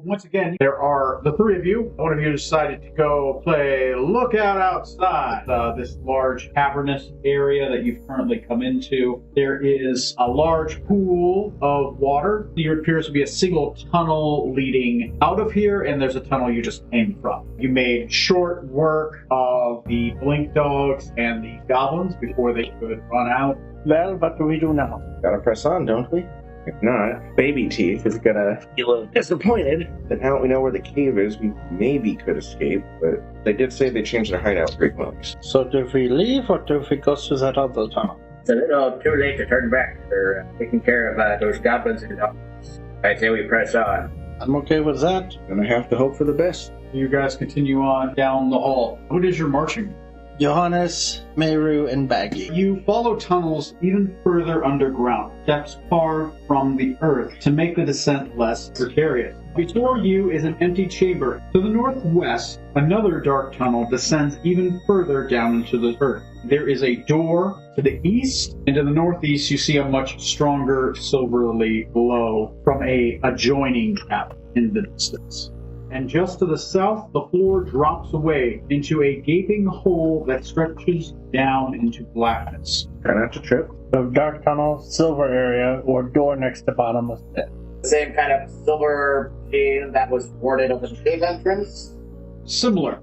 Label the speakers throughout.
Speaker 1: Once again, there are the three of you. One of you decided to go play lookout outside this large cavernous area that you've currently come into. There is a large pool of water. There appears to be a single tunnel leading out of here, and there's a tunnel you just came from. You made short work of the blink dogs and the goblins before they could run out.
Speaker 2: Well, what do we do now?
Speaker 3: Gotta press on, don't we? If not, Baby Teeth is gonna be a little disappointed that now that we know where the cave is, we maybe could escape, but they did say they changed their hideout frequently.
Speaker 2: So do we leave or do we go through that other tunnel?
Speaker 4: It's a little too late to turn back. They're taking care of those goblins and dogs. I say we press on.
Speaker 2: I'm okay with that.
Speaker 3: Gonna have to hope for the best.
Speaker 1: You guys continue on down the hall. What is your marching?
Speaker 2: Johannes, Meru, and Baggy.
Speaker 1: You follow tunnels even further underground, steps carved from the earth to make the descent less precarious. Before you is an empty chamber. To the northwest, another dark tunnel descends even further down into the earth. There is a door to the east, and to the northeast you see a much stronger silverly glow from a adjoining cavern in the distance. And just to the south, the floor drops away into a gaping hole that stretches down into blackness.
Speaker 3: Try not to trip.
Speaker 2: So dark tunnel, silver area, or door next to bottomless pit.
Speaker 4: The same kind of silver machine that was warded over the cave entrance.
Speaker 1: Similar.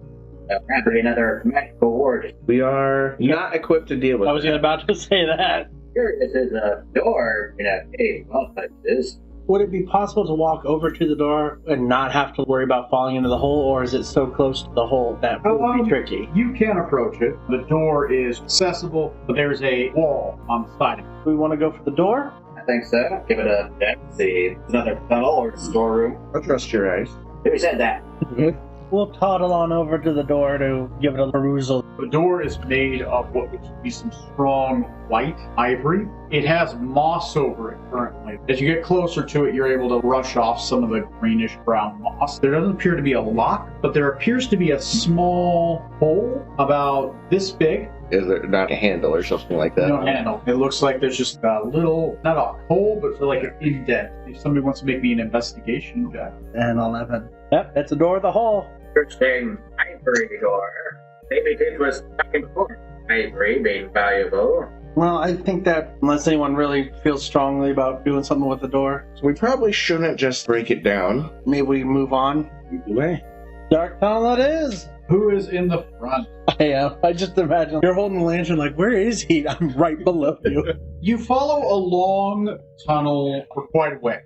Speaker 4: Apparently another magical ward.
Speaker 3: We are not equipped to deal with
Speaker 2: I was about to say that.
Speaker 4: Here, this is a door in a cave. Well, like this.
Speaker 2: Would it be possible to walk over to the door and not have to worry about falling into the hole, or is it so close to the hole that would be tricky?
Speaker 1: You can approach it. The door is accessible, but there's a wall on the side of it.
Speaker 2: Do we want to go for the door?
Speaker 4: I think so. Give it a check. See, another tunnel or storeroom.
Speaker 3: I'll trust your eyes.
Speaker 4: Who said that?
Speaker 2: We'll toddle on over to the door to give it a perusal.
Speaker 1: The door is made of what would be some strong white ivory. It has moss over it currently. As you get closer to it, you're able to brush off some of the greenish brown moss. There doesn't appear to be a lock, but there appears to be a small hole about this big.
Speaker 3: Is there not a handle or something like that?
Speaker 1: No handle. It looks like there's just a little, not a hole, but like an indent. If somebody wants to make me an investigation check.
Speaker 2: And 11. Yep, it's the door of the hole.
Speaker 4: Interesting ivory door. Maybe it was stuck in before. Ivory being valuable.
Speaker 2: Well, I think that unless anyone really feels strongly about doing something with the door,
Speaker 3: So we probably shouldn't just break it down.
Speaker 2: maybe we move on.
Speaker 3: Either way.
Speaker 2: Dark tunnel it is.
Speaker 1: Who is in the front?
Speaker 2: I am. I just imagine you're holding the lantern like, where is he? I'm right below you.
Speaker 1: You follow a long tunnel for quite a way.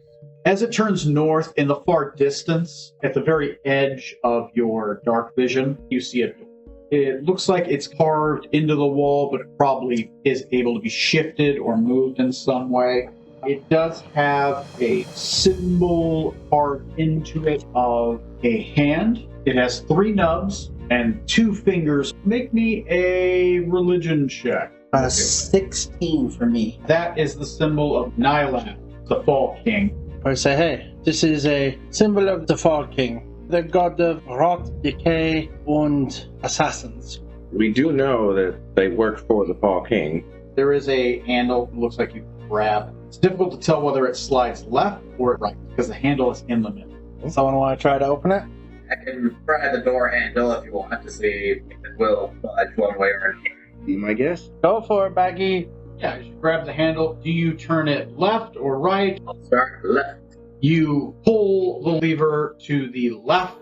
Speaker 1: As it turns north in the far distance, at the very edge of your dark vision, you see a door. It looks like it's carved into the wall, but it probably is able to be shifted or moved in some way. It does have a symbol carved into it of a hand. It has 3 nubs and 2 fingers. Make me a religion check.
Speaker 2: 16 for me.
Speaker 1: That is the symbol of Nyland, the Fall King.
Speaker 2: I say, hey, this is a symbol of the Fall King, the god of rot, decay, and assassins.
Speaker 3: We do know that they work for the Fall King.
Speaker 1: There is a handle that looks like you can grab. It's difficult to tell whether it slides left or right because the handle is in the middle.
Speaker 2: Someone want to try to open it?
Speaker 4: I can try the door handle if you want to see if it will budge one way or another.
Speaker 3: Be my guess.
Speaker 2: Go for it, Baggy.
Speaker 1: Yeah, as you grab the handle, do you turn it left or right?
Speaker 4: I'll start left.
Speaker 1: You pull the lever to the left,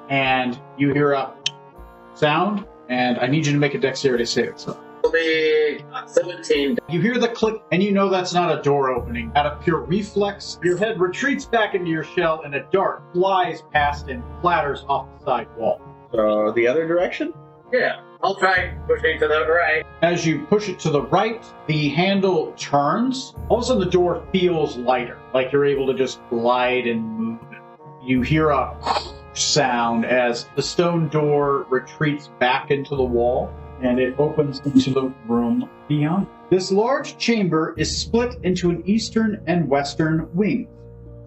Speaker 1: and you hear a sound, and I need you to make a dexterity saving throw.
Speaker 4: It'll be 17.
Speaker 1: You hear the click, and you know that's not a door opening. Out of pure reflex, your head retreats back into your shell, and a dart flies past and clatters off the side wall.
Speaker 3: So the other direction?
Speaker 4: Yeah, I'll try pushing to the right.
Speaker 1: As you push it to the right, the handle turns. All of a sudden, the door feels lighter, like you're able to just glide and move it. You hear a sound as the stone door retreats back into the wall, and it opens into the room beyond. This large chamber is split into an eastern and western wing.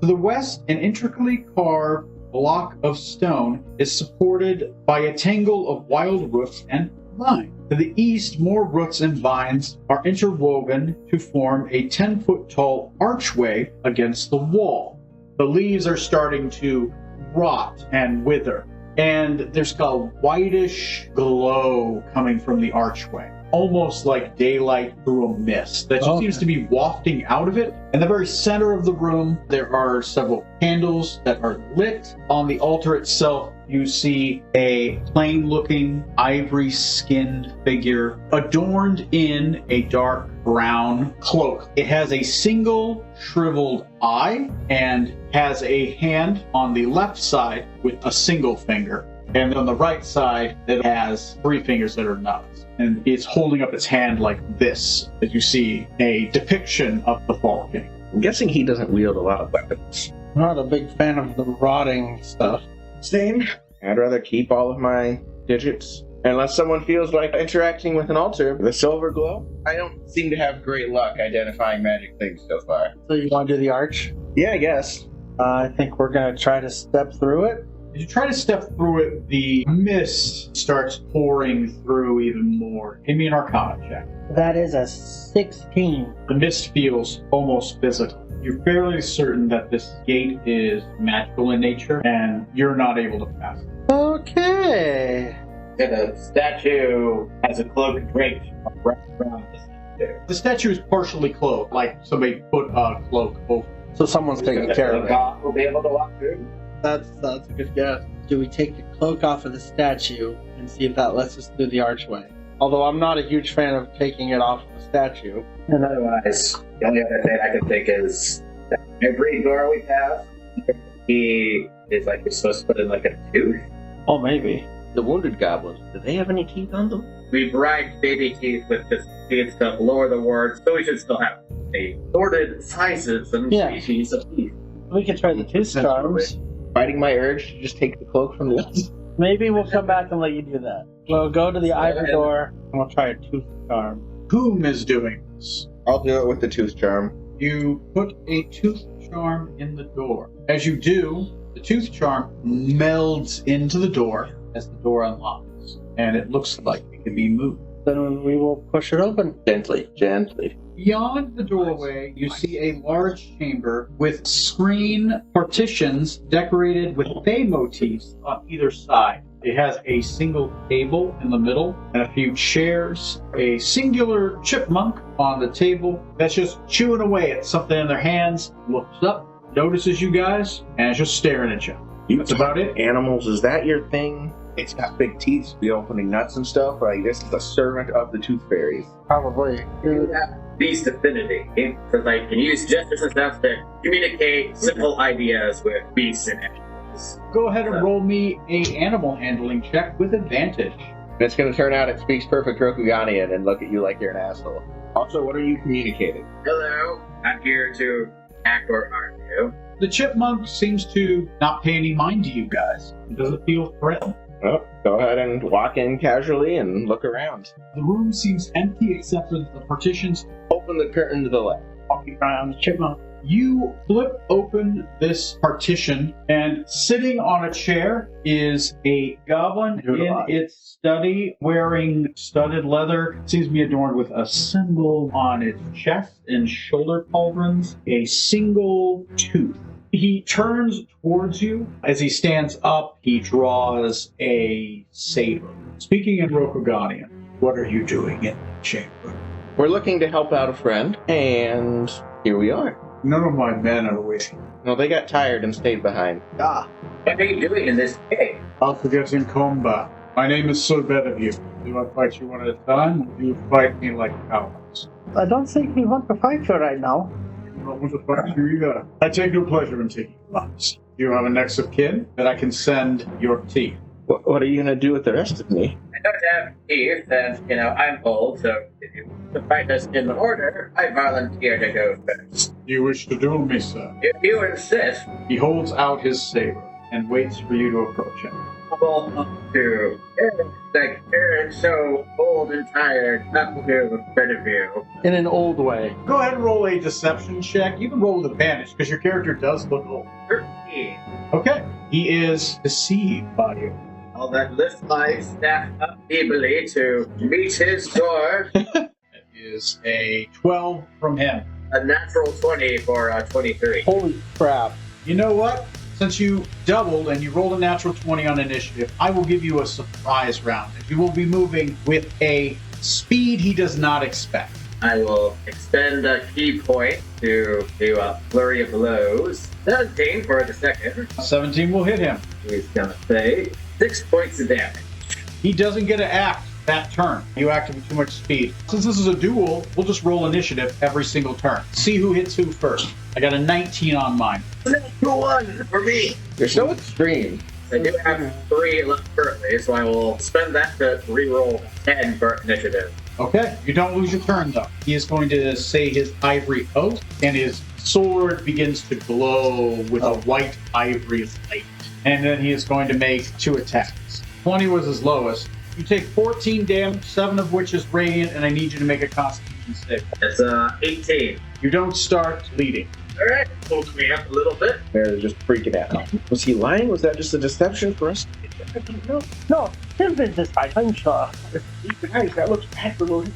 Speaker 1: To the west, an intricately carved block of stone is supported by a tangle of wild roots and vine. To the east, more roots and vines are interwoven to form a 10-foot tall archway against the wall. The leaves are starting to rot and wither. And there's a whitish glow coming from the archway, almost like daylight through a mist that just seems to be wafting out of it. In the very center of the room, there are several candles that are lit. On the altar itself, you see a plain-looking, ivory-skinned figure adorned in a dark brown cloak. It has a single shriveled eye and has a hand on the left side with a single finger. And on the right side, it has 3 fingers that are nuts. And it's holding up its hand like this, as you see a depiction of the Fall King.
Speaker 3: I'm guessing he doesn't wield a lot of weapons.
Speaker 2: I'm not a big fan of the rotting stuff.
Speaker 3: Same. I'd rather keep all of my digits. Unless someone feels like interacting with an altar with a silver glow. I don't seem to have great luck identifying magic things so far.
Speaker 2: So you want to do the arch?
Speaker 3: Yeah, I guess.
Speaker 2: I think we're going to try to step through it.
Speaker 1: As you try to step through it, the mist starts pouring through even more. Give me an Arcana check.
Speaker 2: That is a 16.
Speaker 1: The mist feels almost physical. You're fairly certain that this gate is magical in nature, and you're not able to pass it.
Speaker 2: Okay.
Speaker 4: The statue has a cloak draped around the statue.
Speaker 1: The statue is partially cloaked, like somebody put a cloak over.
Speaker 2: So someone's taking care of it.
Speaker 4: God will be able to walk through.
Speaker 2: That's a good guess. Do we take the cloak off of the statue and see if that lets us through the archway? Although I'm not a huge fan of taking it off of the statue.
Speaker 4: And otherwise, the only other thing I can think is that every door we pass, he is like you're supposed to put in like a tooth.
Speaker 2: Oh, maybe.
Speaker 3: The wounded goblins, do they have any teeth on them?
Speaker 4: We bribed baby teeth with just teeth to lower the words, so we should still have a sorted sizes and species of teeth.
Speaker 2: We could try the tooth charms.
Speaker 3: Fighting my urge to just take the cloak from the others.
Speaker 2: Maybe we'll come back and let you do that. We'll go to the ivory door and we'll try a tooth charm.
Speaker 1: Whom is doing this?
Speaker 3: I'll do it with the tooth charm.
Speaker 1: You put a tooth charm in the door. As you do, the tooth charm melds into the door as the door unlocks, and it looks like it can be moved.
Speaker 2: Then we will push it open.
Speaker 3: Gently, gently.
Speaker 1: Beyond the doorway, you see a large chamber with screen partitions decorated with fey motifs on either side. It has a single table in the middle and a few chairs, a singular chipmunk on the table that's just chewing away at something in their hands, looks up, notices you guys, and is just staring at you. That's about it.
Speaker 3: Animals, is that your thing? It's got big teeth to be opening nuts and stuff. Like, this is a servant of the tooth fairies.
Speaker 2: Probably.
Speaker 4: You have beast affinity, because I can use gestures and stuff to communicate simple ideas with beasts and animals.
Speaker 1: Go ahead and roll me a animal handling check with advantage.
Speaker 3: And it's going to turn out it speaks perfect Rokuganian and look at you like you're an asshole. Also, what are you communicating?
Speaker 4: Hello, I'm here to act or harm you.
Speaker 1: The chipmunk seems to not pay any mind to you guys. It doesn't feel threatened.
Speaker 3: Well, go ahead and walk in casually and look around.
Speaker 1: The room seems empty except for the partitions.
Speaker 3: Open the curtain to the left.
Speaker 2: I'll keep an eye on the chipmunk.
Speaker 1: You flip open this partition, and sitting on a chair is a goblin in its study, wearing studded leather. Seems to be adorned with a symbol on its chest and shoulder pauldrons, a single tooth. He turns towards you. As he stands up, he draws a saber. Speaking in Rokuganian, what are you doing in the chamber?
Speaker 3: We're looking to help out a friend, and here we are.
Speaker 1: None of my men are with you.
Speaker 3: No, they got tired and stayed behind.
Speaker 1: Ah,
Speaker 4: What are you doing in this cave?
Speaker 1: I'll forget in combat. My name is Sir Bedaview. Do I fight you one at a time, or do you fight me like cowards?
Speaker 2: I don't think we want to fight you right now.
Speaker 1: I don't want to fight you either. I take no pleasure in taking lives. Do you have a next of kin that I can send your teeth?
Speaker 3: What are you going to do with the rest of me?
Speaker 4: I don't have teeth, and, I'm old, so if you to fight us in order, I volunteer to go first.
Speaker 1: Do you wish to duel me, sir?
Speaker 4: If you insist,
Speaker 1: He holds out his saber and waits for you to approach him.
Speaker 4: I'll up to Aaron so old and tired, up to Bedaview.
Speaker 2: In an old way.
Speaker 1: Go ahead and roll a deception check. You can roll with advantage because your character does look old.
Speaker 4: 13.
Speaker 1: Okay. He is deceived by you.
Speaker 4: I'll then lift my staff up feebly to meet his door.
Speaker 1: That is a 12 from him.
Speaker 4: A natural 20 for 23.
Speaker 2: Holy crap.
Speaker 1: You know what? Since you doubled and you rolled a natural 20 on initiative, I will give you a surprise round. You will be moving with a speed he does not expect.
Speaker 4: I will expend a key point to do a flurry of blows. 17 for the second.
Speaker 1: 17 will hit him.
Speaker 4: He's gonna take 6 points of damage.
Speaker 1: He doesn't get to act that turn. You acted with too much speed. Since this is a duel, we'll just roll initiative every single turn. See who hits who first. I got a 19 on mine.
Speaker 4: Natural 1 for me.
Speaker 3: You're so extreme.
Speaker 4: I do have 3 left currently, so I will spend that to reroll 10 for initiative.
Speaker 1: Okay, you don't lose your turn though. He is going to say his ivory oath, and his sword begins to glow with a white ivory light. And then he is going to make 2 attacks. 20 was his lowest. You take 14 damage, 7 of which is radiant, and I need you to make a constitution save.
Speaker 4: It's 18.
Speaker 1: You don't start bleeding.
Speaker 4: Alright, pulls me up a little bit.
Speaker 3: They're just freaking out. Was he lying? Was that just a deception for us?
Speaker 5: No, his business, I'm sure.
Speaker 3: Guys, that looks bad for Lord.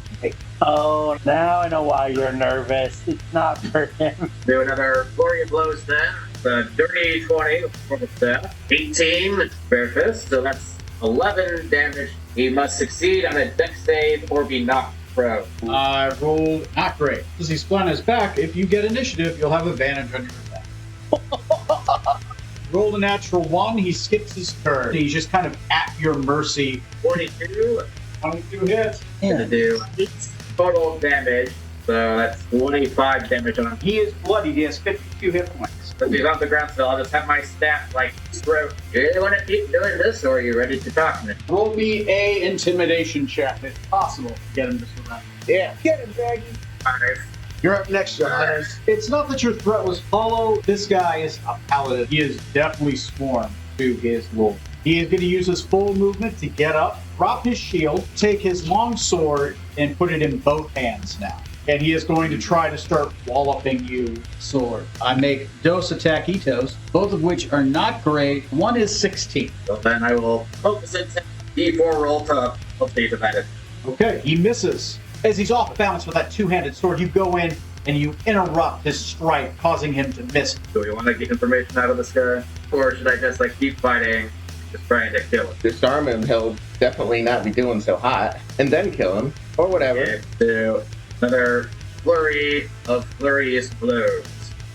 Speaker 5: Oh, now I know why you're nervous. It's not for him.
Speaker 4: Do another flurry of blows then. The dirty 20 for the staff. 18 bare fist, so that's 11 damage. He must succeed on a dex save or be knocked prone.
Speaker 1: I rolled not great. Since he's flat on his back, if you get initiative, you'll have advantage on your attack. Rolled a natural 1, he skips his turn. He's just kind of at your mercy.
Speaker 4: 42.
Speaker 1: 22 hits.
Speaker 4: To do 8 total damage, so that's 25 damage on him.
Speaker 1: He is bloodied. He has 52 hit points.
Speaker 4: If he's off the ground still, I'll just have my staff like throat. Do you want to keep doing this, or are you ready to talk to me?
Speaker 1: Roll me a intimidation check. It's possible to get him to surrender.
Speaker 3: Yeah, get him, Baggy.
Speaker 4: 5.
Speaker 3: You're up next, Johannes.
Speaker 1: It's not that your threat was hollow. This guy is a paladin. He is definitely sworn to his lord. He is going to use his full movement to get up, drop his shield, take his long sword, and put it in both hands now. And he is going to try to start walloping you with the sword. I make dos attackitos, both of which are not great. One is 16.
Speaker 4: So then I will focus it. D4 roll to hopefully divide it.
Speaker 1: Okay, he misses. As he's off balance with that two-handed sword, you go in and you interrupt his strike, causing him to miss.
Speaker 4: Do we want to get information out of this guy? Or should I just like keep fighting, just trying to kill him?
Speaker 3: Disarm him, he'll definitely not be doing so hot. And then kill him. Or whatever.
Speaker 4: Okay, do another flurry of flurrious blows.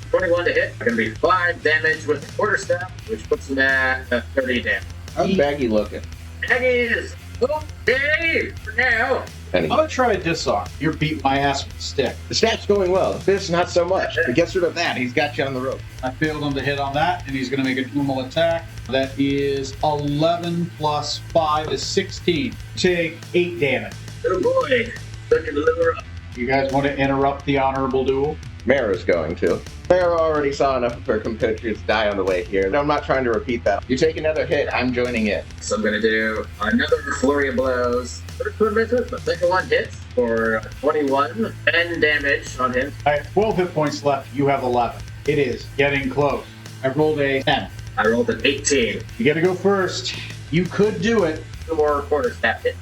Speaker 4: 21 to hit. Gonna be 5 damage with the quarterstaff, which puts him at 30 damage.
Speaker 3: How's Baggy looking?
Speaker 4: That is okay for now.
Speaker 1: I'm gonna try to disarm. You're beating my ass with a stick.
Speaker 3: The staff's going well. The fist, not so much. But gets rid of that, he's got you on the rope.
Speaker 1: I failed him to hit on that, and he's gonna make a normal attack. That is 11 plus 5 is 16. Take 8 damage.
Speaker 4: Oh boy, look at the liver up.
Speaker 1: You guys want to interrupt the honorable duel?
Speaker 3: Mara's going to. Mara already saw enough of her compatriots die on the way here. I'm not trying to repeat that. You take another hit, I'm joining in.
Speaker 4: So I'm gonna do another flurry of blows. First one misses, the second one hits for 21. 10 damage on him.
Speaker 1: I have 12 hit points left. You have 11. It is getting close. I rolled a 10.
Speaker 4: I rolled an 18.
Speaker 1: You gotta go first. You could do it.
Speaker 4: 2 more quarterstaff hits.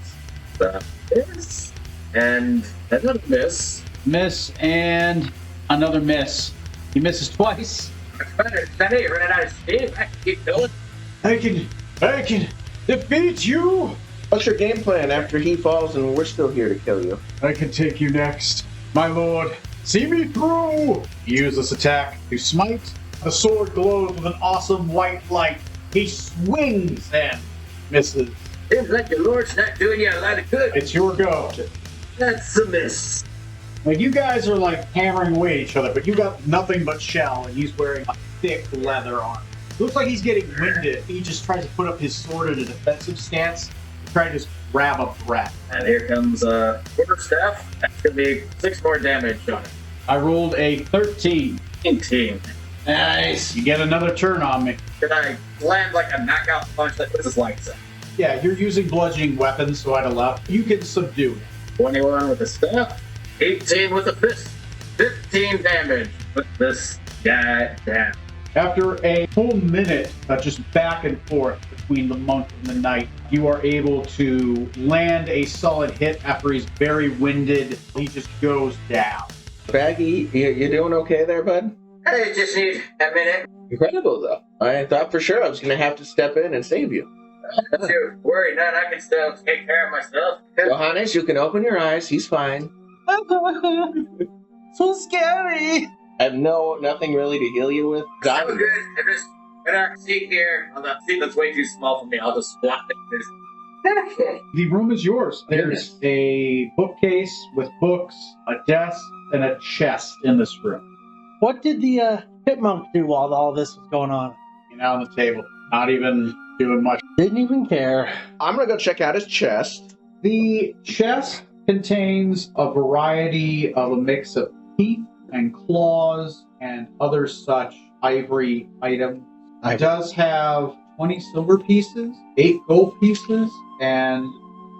Speaker 4: So miss and another miss.
Speaker 1: Miss and another miss. He misses twice.
Speaker 4: Better steady, running out of steam. I can keep going.
Speaker 1: I can defeat you.
Speaker 3: What's your game plan after he falls and we're still here to kill you?
Speaker 1: I can take you next, my lord. See me through. Use this attack to smite. The sword glows with an awesome white light. He swings and misses.
Speaker 4: Seems like your lord's not doing you a lot of good.
Speaker 1: It's your go.
Speaker 4: That's a miss.
Speaker 1: Like, you guys are like hammering away at each other, but you got nothing but shell, and he's wearing a thick leather armor. Looks like he's getting winded. He just tries to put up his sword in a defensive stance, trying to just grab a breath.
Speaker 4: And here comes quarterstaff. That's gonna be 6 more damage on it.
Speaker 1: I rolled a 13.
Speaker 4: 18.
Speaker 1: Nice. You get another turn on me.
Speaker 4: Can I land like a knockout punch that puts his lights in?
Speaker 1: Yeah, you're using bludgeoning weapons, so I'd allow. You can subdue it.
Speaker 4: 21 with the staff. 18 with the fist. 15 damage with this guy down.
Speaker 1: After a full minute of just back and forth between the monk and the knight, you are able to land a solid hit after he's very winded. He just goes down.
Speaker 3: Baggy, you doing okay there, bud?
Speaker 4: I just need a minute.
Speaker 3: Incredible, though. I thought for sure I was going to have to step in and save you.
Speaker 4: Don't you worry, none. I can still take care of myself.
Speaker 3: Johannes, you can open your eyes. He's fine.
Speaker 2: So scary.
Speaker 3: I have nothing really to heal you with.
Speaker 4: I'm good. I'm just gonna seat here. On the seat that's way too small for me. I'll just squat like this. Okay.
Speaker 1: The room is yours. There's a bookcase with books, a desk, and a chest in this room.
Speaker 2: What did the pit monk do while all this was going on?
Speaker 1: On the table, not even doing much.
Speaker 2: Didn't even care.
Speaker 3: I'm going to go check out his chest.
Speaker 1: The chest contains a variety of a mix of teeth and claws and other such ivory items. It does have 20 silver pieces, 8 gold pieces, and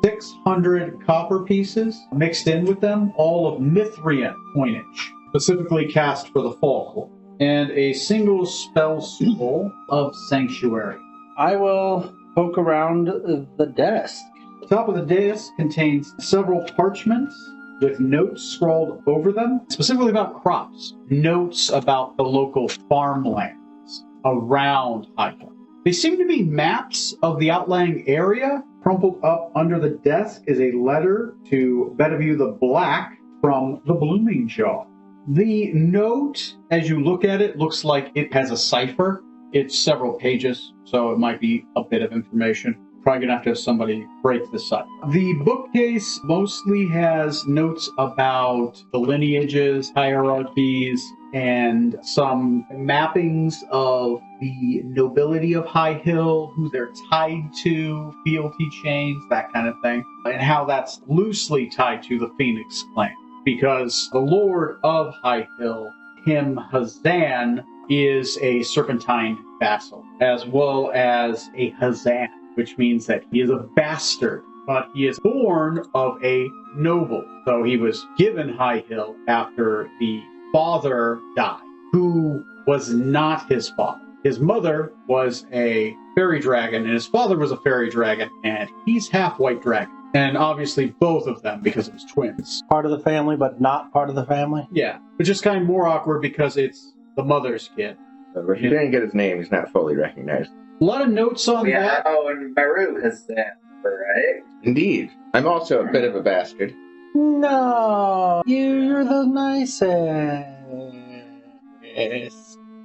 Speaker 1: 600 copper pieces mixed in with them, all of Mithrian coinage, specifically cast for the folklore, and a single spell scroll of Sanctuary.
Speaker 2: I will poke around the desk.
Speaker 1: The top of the dais contains several parchments with notes scrawled over them, specifically about crops, notes about the local farmlands around Highland. They seem to be maps of the outlying area. Crumpled up under the desk is a letter to Bedaview the Black from the Blooming Jaw. The note, as you look at it, looks like it has a cipher. It's several pages, so it might be a bit of information. Probably gonna have somebody break this up. The bookcase mostly has notes about the lineages, hierarchies, and some mappings of the nobility of High Hill, who they're tied to, fealty chains, that kind of thing, and how that's loosely tied to the Phoenix clan. Because the Lord of High Hill, Him Hazan, is a serpentine vassal, as well as a Hazan, which means that he is a bastard, but he is born of a noble. So he was given High Hill after the father died, who was not his father. His mother was a fairy dragon, and his father was a fairy dragon, and he's half white dragon. And obviously both of them, because it was twins.
Speaker 2: Part of the family, but not part of the family?
Speaker 1: Yeah, which is kind of more awkward because it's the mother's kid.
Speaker 3: So if you didn't get his name, he's not fully recognized.
Speaker 1: A lot of notes on that.
Speaker 4: Oh, and Maru has that, right?
Speaker 3: Indeed. I'm also a bit of a bastard.
Speaker 2: No, you're the nicest.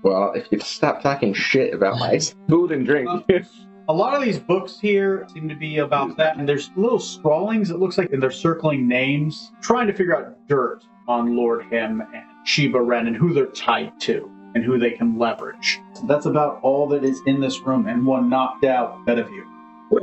Speaker 3: Well, if you stop talking shit about my food and drink.
Speaker 1: A lot of these books here seem to be about that, and there's little scrawlings, it looks like, and they're circling names, trying to figure out dirt on Lord Him and Sheba Wren and who they're tied to and who they can leverage. So that's about all that is in this room, and one knocked out Bedaview.
Speaker 4: Well,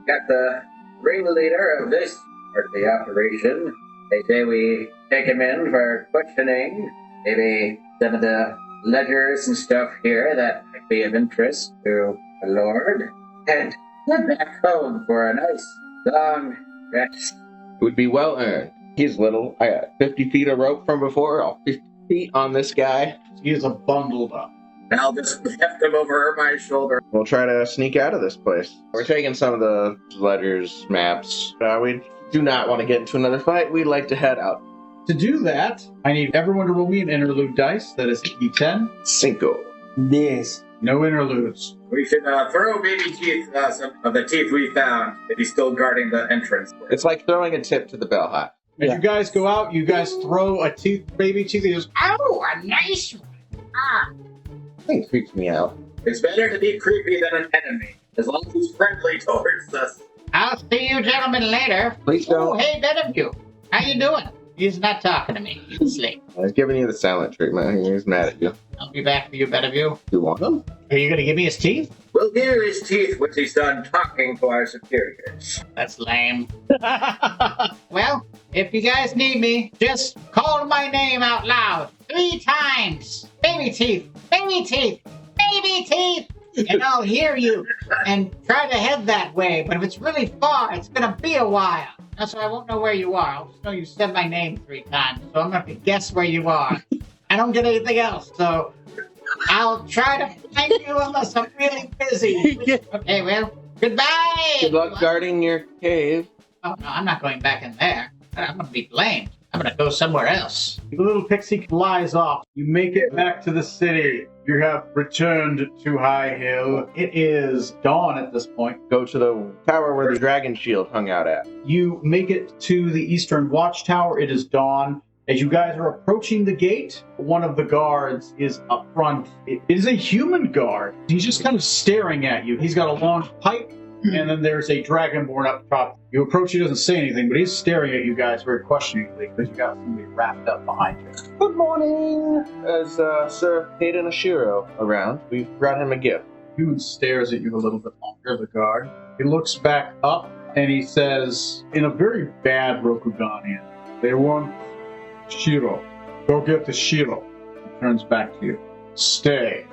Speaker 4: got the ringleader of this part of the operation. They say we take him in for questioning. Maybe some of the ledgers and stuff here that might be of interest to the Lord. And head back home for a nice, long rest.
Speaker 3: It would be well earned. He's little. I got 50 feet of rope from before. All 50 feet on this guy.
Speaker 1: He is a bundled up.
Speaker 4: I'll just heft him over my shoulder.
Speaker 3: We'll try to sneak out of this place. We're taking some of the letters, maps. We do not want to get into another fight. We'd like to head out.
Speaker 1: To do that, I need everyone to roll me an interlude dice. That is a D10.
Speaker 3: Cinco.
Speaker 2: Yes.
Speaker 1: No interludes.
Speaker 4: We should throw baby teeth, some of the teeth we found, if he's still guarding the entrance.
Speaker 3: It's like throwing a tip to the bellhop.
Speaker 1: As you guys go out, you guys throw a baby tooth. He goes,
Speaker 6: Oh, a nice one. Ah,
Speaker 3: I think it freaks me out.
Speaker 4: It's better to be creepy than an enemy, as long as he's friendly towards us.
Speaker 6: I'll see you gentlemen later.
Speaker 3: Please
Speaker 6: Oh,
Speaker 3: don't.
Speaker 6: hey, Bedaview. How you doing? He's not talking to me. He's asleep.
Speaker 3: I was giving you the silent treatment. He's mad at you.
Speaker 6: I'll be back for you, Bedaview.
Speaker 3: You want them?
Speaker 6: Are you going to give me his teeth?
Speaker 4: We'll give you his teeth once he's done talking to our superiors.
Speaker 6: That's lame. Well, if you guys need me, just call my name out loud 3 times. Baby teeth, baby teeth, baby teeth. And I'll hear you and try to head that way. But if it's really far, it's going to be a while. So I won't know where you are. I'll just know you said my name 3 times. So I'm going to have to guess where you are. I don't get anything else. So I'll try to find you unless I'm really busy. Okay, well, goodbye.
Speaker 3: Good luck guarding your cave.
Speaker 6: Oh, no, I'm not going back in there. I'm going to be blamed. I'm gonna go somewhere else.
Speaker 1: The little pixie flies off. You make it back to the city. You have returned to High Hill. It is dawn at this point.
Speaker 3: Go to the tower where the dragon shield hung out at.
Speaker 1: You make it to the Eastern Watchtower. It is dawn. As you guys are approaching the gate, one of the guards is up front. It is a human guard. He's just kind of staring at you. He's got a long pipe, and then there's a dragonborn up top. You approach, he doesn't say anything, but he's staring at you guys very questioningly because you got somebody wrapped up behind you.
Speaker 3: Good morning. Is Sir Hayden Ashiro around? We've brought him a gift.
Speaker 1: Human stares at you a little bit longer, the guard. He looks back up, and he says, in a very bad Rokuganian, they want Shiro. Go get the Shiro. He turns back to you. Stay.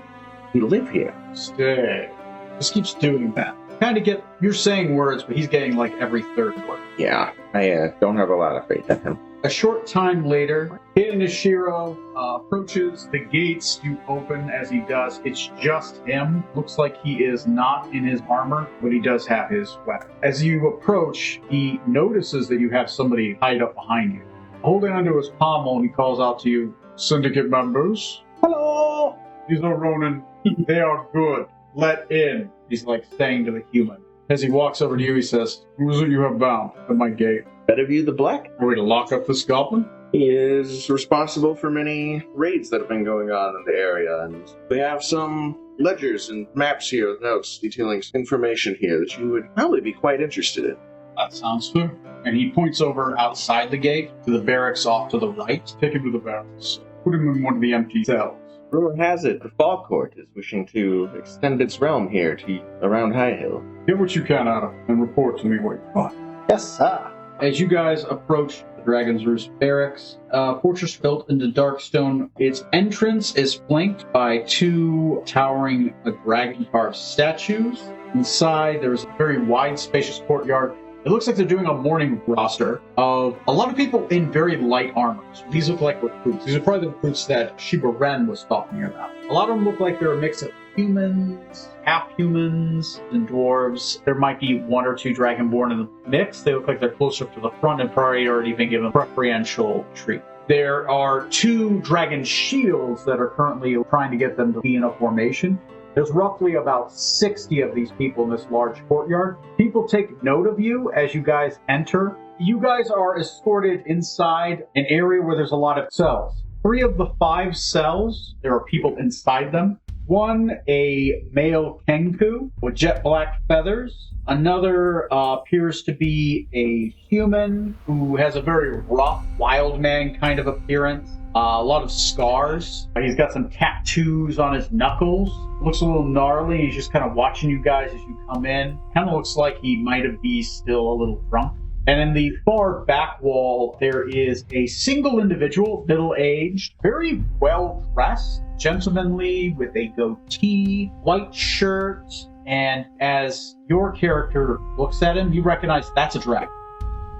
Speaker 3: You live here.
Speaker 1: Stay. Just keeps doing that. Kind of get, you're saying words, but he's getting like every third word.
Speaker 3: Yeah, I don't have a lot of faith in him.
Speaker 1: A short time later, Hayden Shiro approaches the gates. You open as he does. It's just him. Looks like he is not in his armor, but he does have his weapon. As you approach, he notices that you have somebody tied up behind you. Holding onto his pommel, he calls out to you, Syndicate members.
Speaker 2: Hello!
Speaker 1: These are Ronin. They are good. Let in. He's like saying to the human. As he walks over to you, he says, who is it you have bound at my gate?
Speaker 3: Bedaview the Black?
Speaker 1: Are we to lock up this goblin?
Speaker 3: He is responsible for many raids that have been going on in the area, and they have some ledgers and maps here with notes detailing information here that you would probably be quite interested in.
Speaker 1: That sounds fair. And he points over outside the gate to the barracks off to the right. Take him to the barracks. Put him in one of the empty cells.
Speaker 3: Rumor has it the Fall Court is wishing to extend its realm here to around High Hill.
Speaker 1: Get what you can out of him and report to me what you find.
Speaker 2: Yes, sir.
Speaker 1: As you guys approach the Dragon's Roost barracks, fortress built into dark stone, its entrance is flanked by two towering dragon carved statues. Inside, there's a very wide, spacious courtyard. It looks like they're doing a morning roster of a lot of people in very light armor. So these look like recruits. These are probably the recruits that Shiba Ren was talking about. A lot of them look like they're a mix of humans, half-humans, and dwarves. There might be one or two Dragonborn in the mix. They look like they're closer to the front and probably already been given preferential treatment. There are two dragon shields that are currently trying to get them to be in a formation. There's roughly about 60 of these people in this large courtyard. People take note of you as you guys enter. You guys are escorted inside an area where there's a lot of cells. 3 of the 5 cells, there are people inside them. One, a male Kenku with jet black feathers. Another appears to be a human who has a very rough, wild man kind of appearance. A lot of scars. He's got some tattoos on his knuckles. Looks a little gnarly. He's just kind of watching you guys as you come in. Kind of looks like he might be still a little drunk. And in the far back wall, there is a single individual, middle-aged, very well-dressed, gentlemanly, with a goatee, white shirt. And as your character looks at him, you recognize that's a dragon.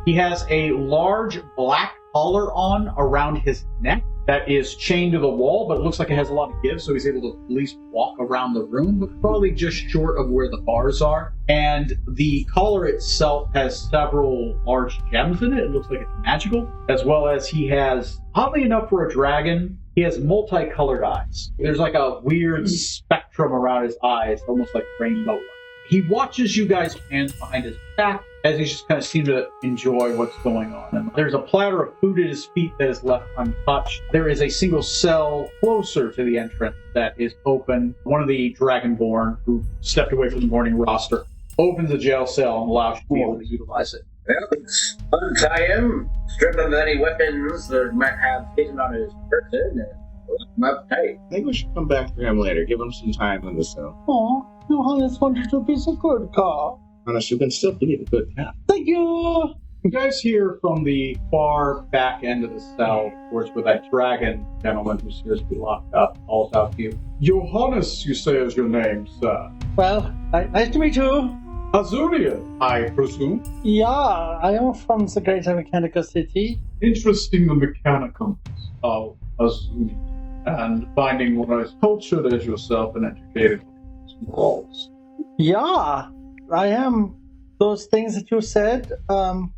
Speaker 1: He has a large black collar on around his neck that is chained to the wall, but it looks like it has a lot of give, so he's able to at least walk around the room, but probably just short of where the bars are. And the collar itself has several large gems in it. It looks like it's magical, as well as he has, oddly enough for a dragon, he has multicolored eyes. There's like a weird spectrum around his eyes, almost like rainbow light. He watches you guys hands behind his back as he just kind of seems to enjoy what's going on. And there's a platter of food at his feet that is left untouched. There is a single cell closer to the entrance that is open. One of the Dragonborn, who stepped away from the morning roster, opens the jail cell and allows you to be able to utilize it.
Speaker 4: Well, untie him, strip him of any weapons that he might have hidden on his person, and lock him up tight.
Speaker 3: Maybe we should come back for him later. Give him some time in the cell.
Speaker 2: Oh, Johannes wanted to be a good car.
Speaker 3: Honest, you can still be a good cat.
Speaker 2: Thank you!
Speaker 1: You guys hear from the far back end of the cell, towards where that dragon gentleman who appears to be locked up calls out to you. Johannes, you say is your name, sir.
Speaker 2: Well, nice to meet you.
Speaker 1: Azurian, I presume.
Speaker 2: Yeah, I am from the greater mechanical city.
Speaker 1: Interesting the mechanicums of Azurian, and finding one as cultured as yourself and educated morals.
Speaker 2: Yeah, I am. Those things that you said, I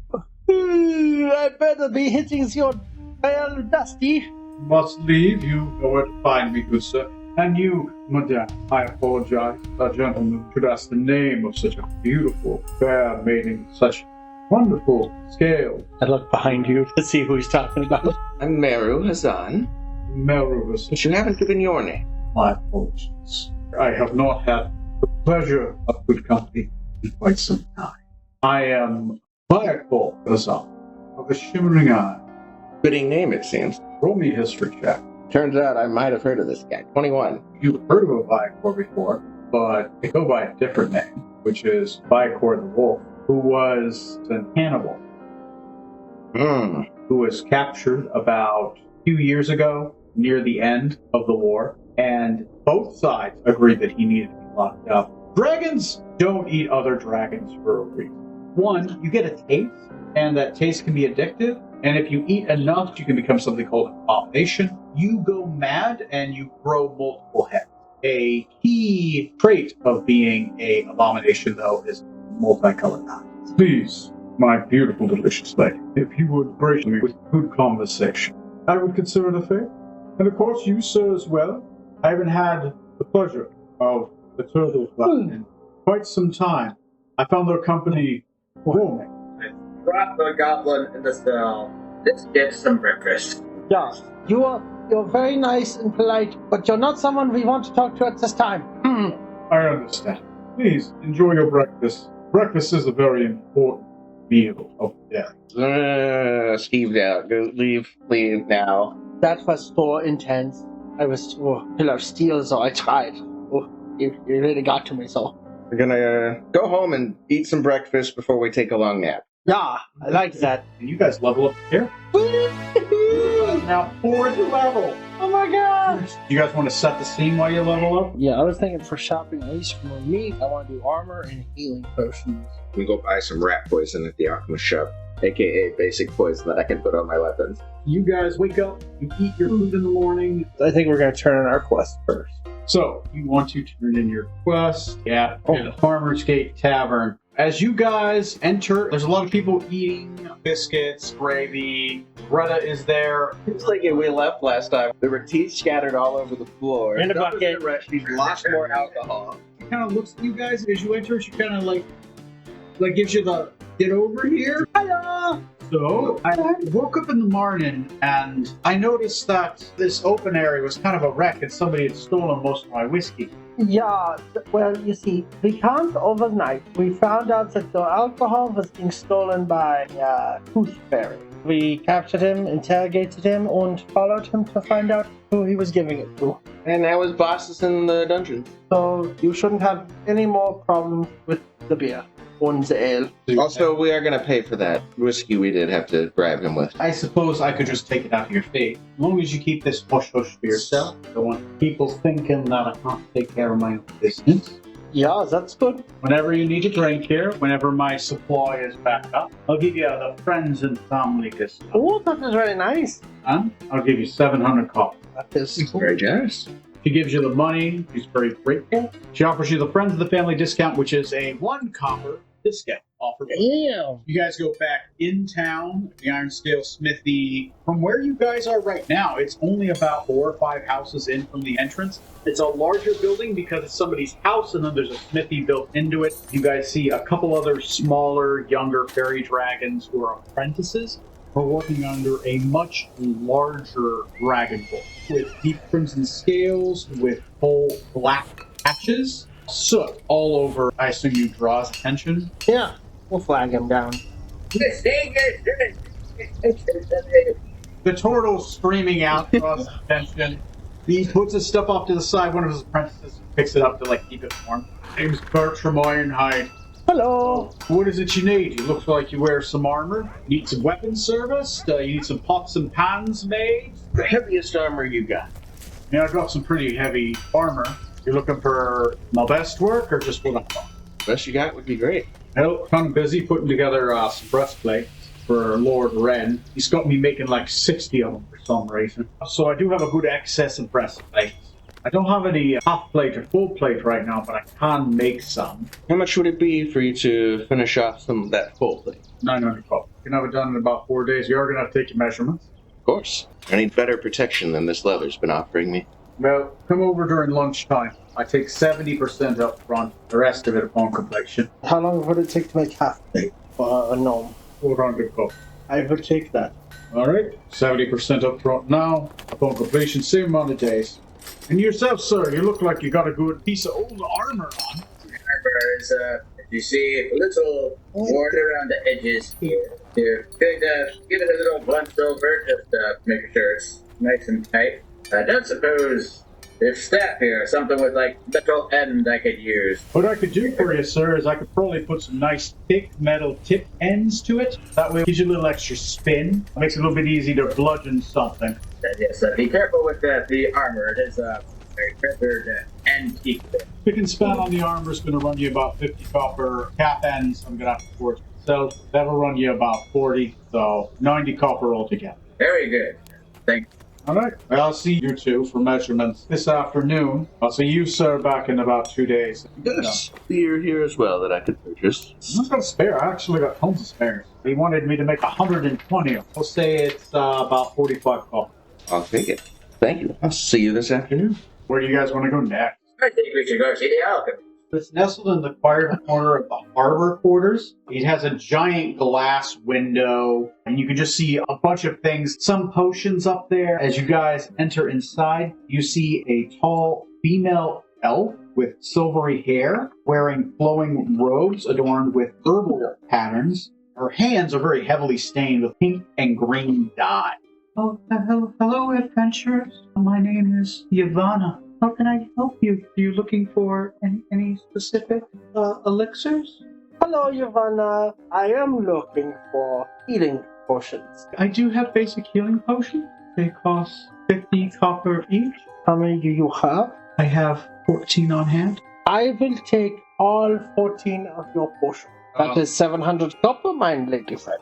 Speaker 2: better be hitting your Well, Dusty.
Speaker 1: Must leave. You know where to find me, good sir. And you, madame, I apologize. A gentleman should ask the name of such a beautiful, fair maiden, such wonderful scales.
Speaker 2: I look behind you to see who he's talking about.
Speaker 3: I'm Meru Hazan,
Speaker 1: Marvelous.
Speaker 3: but you haven't given your name.
Speaker 1: My apologies. I have not had the pleasure of good company in quite some time. I am Fireball Hazan of the Shimmering Eye.
Speaker 3: Fitting name, it seems.
Speaker 1: Roll me a history check.
Speaker 3: Turns out I might have heard of this guy. 21.
Speaker 1: You've heard of a Viacor before, but they go by a different name, which is Viacor the Wolf, who was a cannibal who was captured about 2 years ago near the end of the war, and both sides agreed that he needed to be locked up. Dragons don't eat other dragons for a reason. One, you get a taste, and that taste can be addictive, and if you eat enough, you can become something called an abomination. You go mad and you grow multiple heads. A key trait of being an abomination, though, is multicolored eyes. Please, my beautiful, delicious lady, if you would grace me with good conversation, I would consider it a favor. And of course, you, sir, as well. I haven't had the pleasure of the turtle flight in quite some time. I found their company warming.
Speaker 4: Drop the goblin in the cell. Let's get some breakfast.
Speaker 2: Yeah, you're very nice and polite, but you're not someone we want to talk to at this time.
Speaker 1: I understand. Please, enjoy your breakfast. Breakfast is a very important meal of the day.
Speaker 3: Steve out. Go leave now.
Speaker 2: That was so intense. I was full of steel, so I tried. Oh, you really got to me, so.
Speaker 3: We're gonna go home and eat some breakfast before we take a long nap.
Speaker 2: Yeah, I like that.
Speaker 1: And you guys level up here. Now 4th level.
Speaker 2: Oh my god!
Speaker 1: You guys want to set the scene while you level up?
Speaker 2: Yeah, I was thinking for shopping ice for me, I want to do armor and healing potions.
Speaker 3: We go buy some rat poison at the alchemist shop, aka basic poison that I can put on my weapons.
Speaker 1: You guys wake up, you eat your food in the morning.
Speaker 2: I think we're going to turn in our quest first.
Speaker 1: So, you want to turn in your quest at the Farmer's Gate Tavern. As you guys enter, there's a lot of people eating biscuits, gravy. Greta is there.
Speaker 3: It's like we left last time. There were teeth scattered all over the floor.
Speaker 2: In a bucket.
Speaker 3: She's lost more alcohol.
Speaker 1: She kind of looks at you guys as you enter. She kind of like gives you the get over here.
Speaker 2: Hello!
Speaker 1: So I woke up in the morning and I noticed that this open area was kind of a wreck and somebody had stolen most of my whiskey.
Speaker 2: Yeah, well, you see, we can't overnight. We found out that the alcohol was being stolen by Tooth Fairy. We captured him, interrogated him, and followed him to find out who he was giving it to.
Speaker 3: And now his boss is in the dungeon.
Speaker 2: So you shouldn't have any more problems with the beer. And the ale.
Speaker 3: Also, we are going to pay for that whiskey we did have to bribe him with.
Speaker 1: I suppose I could just take it out of your face. As long as you keep this hush-hush for yourself. I don't want people thinking that I can't take care of my own business.
Speaker 2: Yeah, that's good.
Speaker 1: Whenever you need a drink here, whenever my supply is back up, I'll give you the friends and family discount.
Speaker 2: Oh, that is very nice.
Speaker 1: And I'll give you 700 copies.
Speaker 2: That is
Speaker 3: Very generous.
Speaker 1: She gives you the money. She's very grateful. She offers you the friends of the family discount, which is a 1 copper discount offer.
Speaker 2: Damn.
Speaker 1: You guys go back in town, the Iron Scale Smithy. From where you guys are right now, it's only about 4 or 5 houses in from the entrance. It's a larger building because it's somebody's house, and then there's a smithy built into it. You guys see a couple other smaller, younger fairy dragons who are apprentices, who are working under a much larger dragon bolt with deep crimson scales, with whole black patches. Soot all over, I assume you draws attention.
Speaker 2: Yeah, we'll flag him down.
Speaker 1: The turtle's screaming out, draws attention. He puts his stuff off to the side. One of his apprentices picks it up to keep it warm. Name's Bertram Ironhide.
Speaker 2: Hello.
Speaker 1: What is it you need? You look like you wear some armor. Need some weapons serviced? You need some pots and pans made?
Speaker 3: The heaviest armor you got.
Speaker 1: Yeah, I got some pretty heavy armor. You're looking for my best work or just what I got?
Speaker 3: Best you got would be great.
Speaker 1: Well, I'm busy putting together some breastplates for Lord Wren. He's got me making 60 of them for some reason. So I do have a good excess of breastplates. I don't have any half plate or full plate right now, but I can make some.
Speaker 3: How much would it be for you to finish off some of that full thing?
Speaker 1: 900 copies. You can have it done in about 4 days. You're going to have to take your measurements.
Speaker 3: Of course. I need better protection than this leather's been offering me.
Speaker 1: Well, come over during lunchtime. I take 70% up front, the rest of it upon completion.
Speaker 2: How long would it take to make half a day for a gnome?
Speaker 1: 400 gold.
Speaker 2: I will take that.
Speaker 1: All right, 70% up front now, upon completion, same amount of days. And yourself, sir, you look like you got a good piece of old armor on.
Speaker 4: Armor is, you see, a little worn around the edges here. You could give it a little once over, just make sure it's nice and tight. I don't suppose there's staff here, something with like metal end I could use.
Speaker 1: What I could do for you, sir, is I could probably put some nice thick metal tip ends to it. That way it gives you a little extra spin. Makes it a little bit easy to bludgeon something.
Speaker 4: Yes, be careful with the armor. It is very feathered antique.
Speaker 1: Pick and span on the armor is going to run you about 50 copper. Cap ends, I'm going to have to forge myself. That'll run you about 40, so 90 copper altogether.
Speaker 4: Very good. Thank you.
Speaker 1: All right. Well, I'll see you two for measurements this afternoon. I'll see you, sir, back in about 2 days.
Speaker 3: Yes, beer here as well that I could purchase.
Speaker 1: I've got a spare. I actually got tons of spares. He wanted me to make 120. We'll say it's about 45 copper.
Speaker 3: I'll take it. Thank you. I'll see you this afternoon.
Speaker 1: Where do you guys want to go next?
Speaker 4: I think we should go see the alchemist.
Speaker 1: It's nestled in the quiet corner of the harbor quarters. It has a giant glass window, and you can just see a bunch of things, some potions up there. As you guys enter inside, you see a tall female elf with silvery hair, wearing flowing robes adorned with herbal patterns. Her hands are very heavily stained with pink and green dye. Oh, hello, adventurers. My name is Yavanna. How can I help you? Are you looking for any specific elixirs?
Speaker 2: Hello, Yavanna. I am looking for healing potions.
Speaker 1: I do have basic healing potions. They cost 50 copper each.
Speaker 2: How many do you have?
Speaker 1: I have 14 on hand.
Speaker 2: I will take all 14 of your potions. That is 700 copper, mine lady friend.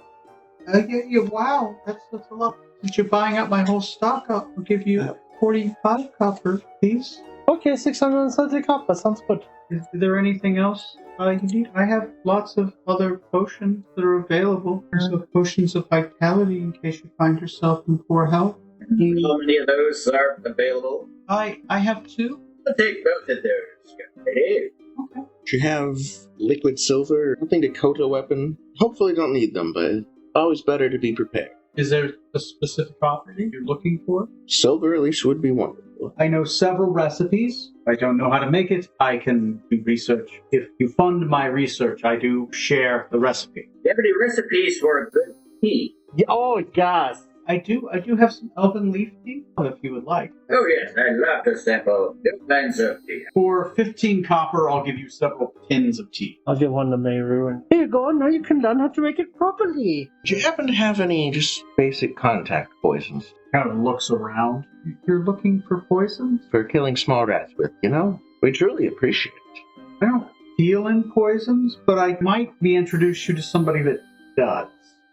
Speaker 1: Wow, that's a lot. Since you're buying up my whole stock, I'll give you 45 copper, please.
Speaker 2: Okay, 630 copper. Sounds good.
Speaker 1: Is there anything else you need? I have lots of other potions that are available. There's the potions of vitality in case you find yourself in poor health.
Speaker 4: How many of those are available?
Speaker 1: I have 2.
Speaker 4: I'll take both of those. Hey.
Speaker 1: Okay.
Speaker 3: Do you have liquid silver? Something to coat a weapon? Hopefully don't need them, but always better to be prepared.
Speaker 1: Is there a specific property you're looking for?
Speaker 3: Silver at least would be wonderful.
Speaker 1: I know several recipes. I don't know how to make it. I can do research. If you fund my research, I do share the recipe.
Speaker 4: Do you have any recipes for a good tea?
Speaker 2: Oh, yes.
Speaker 1: I do have some elven leaf tea, if you would like.
Speaker 4: Oh yes, I'd love to sample new kinds of tea.
Speaker 1: For 15 copper, I'll give you several tins of tea.
Speaker 2: I'll give one to Mayru. And here you go. Now you can learn how to make it properly.
Speaker 3: Do you happen to have any just basic contact poisons
Speaker 1: Kind of looks around. You're looking for poisons?
Speaker 3: for killing small rats with, you know? We truly appreciate it.
Speaker 1: I don't deal in poisons, but I might be introduced you to somebody that does.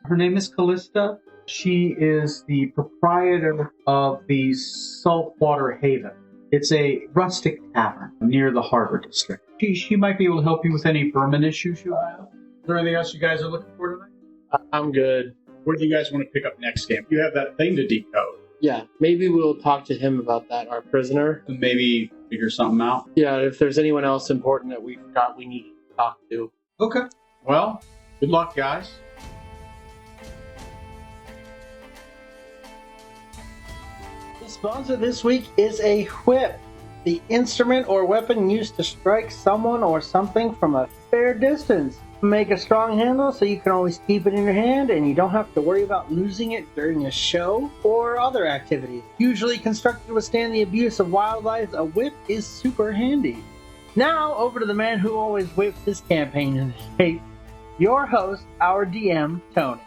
Speaker 1: Her name is Callista. She is the proprietor of the Saltwater Haven. It's a rustic tavern near the harbor district. She might be able to help you with any vermin issues you have. Is there anything else you guys are looking for tonight?
Speaker 5: I'm good.
Speaker 1: What do you guys want to pick up next game? You have that thing to decode.
Speaker 5: Yeah, maybe we'll talk to him about that, our prisoner.
Speaker 1: And maybe figure something out.
Speaker 5: Yeah, if there's anyone else important that we forgot we need to talk to.
Speaker 1: Okay. Well, good luck, guys.
Speaker 2: The sponsor this week is a whip, the instrument or weapon used to strike someone or something from a fair distance. Make a strong handle so you can always keep it in your hand and you don't have to worry about losing it during a show or other activities. Usually constructed to withstand the abuse of wildlife, a whip is super handy. Now, over to the man who always whips his campaign into shape, your host, our DM, Tony.